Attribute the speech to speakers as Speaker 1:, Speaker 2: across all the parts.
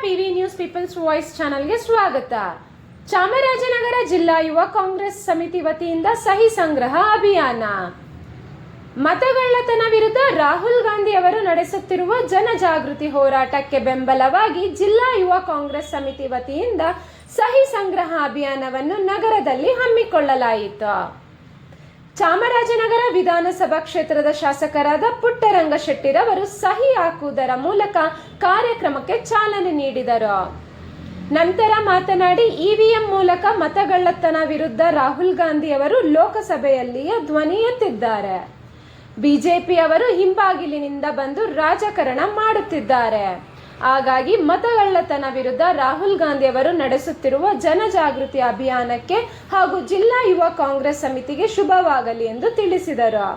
Speaker 1: PV news people's voice ಚಾನೆಲ್ಗೆ ಸ್ವಾಗತ. ಚಾಮರಾಜನಗರ ಜಿಲ್ಲಾ ಯುವ ಕಾಂಗ್ರೆಸ್ ಸಮಿತಿ ವತಿಯಿಂದ ಸಹಿ ಸಂಗ್ರಹ ಅಭಿಯಾನ. ಮತಗಳ್ಳತನ ವಿರುದ್ಧ ರಾಹುಲ್ ಗಾಂಧಿ ಅವರು ನಡೆಸುತ್ತಿರುವ ಜನಜಾಗೃತಿ ಹೋರಾಟಕ್ಕೆ ಬೆಂಬಲವಾಗಿ ಜಿಲ್ಲಾ ಯುವ ಕಾಂಗ್ರೆಸ್ ಸಮಿತಿ ವತಿಯಿಂದ ಸಹಿ ಸಂಗ್ರಹ ಅಭಿಯಾನವನ್ನು ನಗರದಲ್ಲಿ ಹಮ್ಮಿಕೊಳ್ಳಲಾಯಿತು. ಚಾಮರಾಜನಗರ ವಿಧಾನಸಭಾ ಕ್ಷೇತ್ರದ ಶಾಸಕರಾದ ಪುಟ್ಟರಂಗಶೆಟ್ಟಿರವರು ಸಹಿ ಹಾಕುವುದರ ಮೂಲಕ ಕಾರ್ಯಕ್ರಮಕ್ಕೆ ಚಾಲನೆ ನೀಡಿದರು. ನಂತರ ಮಾತನಾಡಿ, ಇವಿಎಂ ಮೂಲಕ ಮತಗಳ್ಳತನ ವಿರುದ್ಧ ರಾಹುಲ್ ಗಾಂಧಿ ಅವರು ಲೋಕಸಭೆಯಲ್ಲಿಯೇ ಧ್ವನಿ ಎತ್ತಿದ್ದಾರೆ. ಬಿಜೆಪಿಯವರು ಹಿಂಬಾಗಿಲಿನಿಂದ ಬಂದು ರಾಜಕಾರಣ ಮಾಡುತ್ತಿದ್ದಾರೆ. ಹಾಗಾಗಿ ಮತಗಳ್ಳತನ ವಿರುದ್ಧ ರಾಹುಲ್ ಗಾಂಧಿ ಅವರು ನಡೆಸುತ್ತಿರುವ ಜನಜಾಗೃತಿ ಅಭಿಯಾನಕ್ಕೆ ಹಾಗೂ ಜಿಲ್ಲಾ ಯುವ ಕಾಂಗ್ರೆಸ್ ಸಮಿತಿಗೆ ಶುಭವಾಗಲಿ ಎಂದು ತಿಳಿಸಿದರು.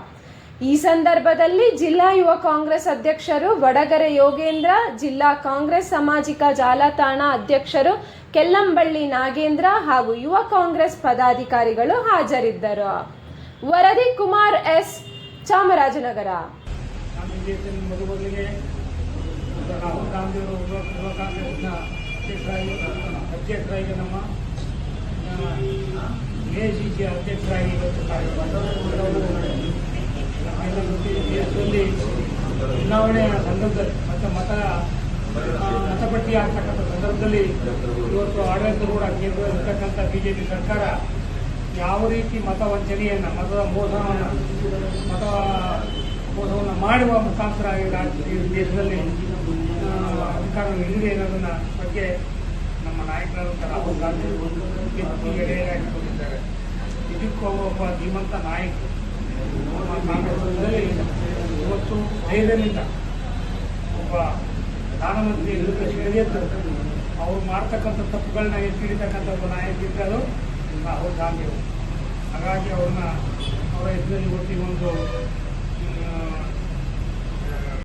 Speaker 1: ಈ ಸಂದರ್ಭದಲ್ಲಿ ಜಿಲ್ಲಾ ಯುವ ಕಾಂಗ್ರೆಸ್ ಅಧ್ಯಕ್ಷರು ವಡಗರೆ ಯೋಗೇಂದ್ರ, ಜಿಲ್ಲಾ ಕಾಂಗ್ರೆಸ್ ಸಾಮಾಜಿಕ ಜಾಲತಾಣ ಅಧ್ಯಕ್ಷರು ಕೆಲ್ಲಂಬಳ್ಳಿ ನಾಗೇಂದ್ರ ಹಾಗೂ ಯುವ ಕಾಂಗ್ರೆಸ್ ಪದಾಧಿಕಾರಿಗಳು ಹಾಜರಿದ್ದರು. ವರದಿ ಕುಮಾರ್ ಎಸ್, ಚಾಮರಾಜನಗರ.
Speaker 2: ರಾಹುಲ್ ಗಾಂಧಿ ಅವರು ಯುವ ಕಾಂಗ್ರೆಸ್ನ ಅಧ್ಯಕ್ಷರಾಗಿ ನಮ್ಮ ಎಐಸಿಸಿ ಅಧ್ಯಕ್ಷರಾಗಿ ದೇಶದಲ್ಲಿ ಚುನಾವಣೆಯ ಸಂದರ್ಭದಲ್ಲಿ ಮತ್ತು ಮತಪಟ್ಟಿ ಆಗ್ತಕ್ಕಂಥ ಸಂದರ್ಭದಲ್ಲಿ ಇವತ್ತು ಆಡಳಿತಾರೂಢ ಕೇಂದ್ರದಲ್ಲಿರ್ತಕ್ಕಂಥ ಬಿಜೆಪಿ ಸರ್ಕಾರ ಯಾವ ರೀತಿ ಮತ ವಂಚನೆಯನ್ನು ಮತದ ಮೋಸವನ್ನು ಮಾಡುವ ಮುಖಾಂತರ ಈ ದೇಶದಲ್ಲಿ ಅಧಿಕಾರ ಹಿಡಿದೆ ಅನ್ನೋದನ್ನ ಬಗ್ಗೆ ನಮ್ಮ ನಾಯಕರಾದಂಥ ರಾಹುಲ್ ಗಾಂಧಿ ಎತ್ತಿ ಎಡೆಯಾಗಿಕೊಂಡಿದ್ದಾರೆ. ಇದಕ್ಕೂ ಒಬ್ಬ ಧೀಮಂತ ನಾಯಕರು ನಮ್ಮ ಕಾಂಗ್ರೆಸ್ನಲ್ಲಿ ಇವತ್ತು ಧೈರ್ಯದಿಂದ ಒಬ್ಬ ಪ್ರಧಾನಮಂತ್ರಿ ವಿರುದ್ಧ ಸಿಡಿಯದ್ದು ಅವ್ರು ಮಾಡ್ತಕ್ಕಂಥ ತಪ್ಪುಗಳನ್ನ ಎತ್ತಿ ಹಿಡಿತಕ್ಕಂಥ ಒಬ್ಬ ನಾಯಕ ಇದ್ದರು ರಾಹುಲ್ ಗಾಂಧಿ ಅವರು. ಹಾಗಾಗಿ ಅವರ ಹೆಸರಲ್ಲಿ ಇವತ್ತಿಗೊಂದು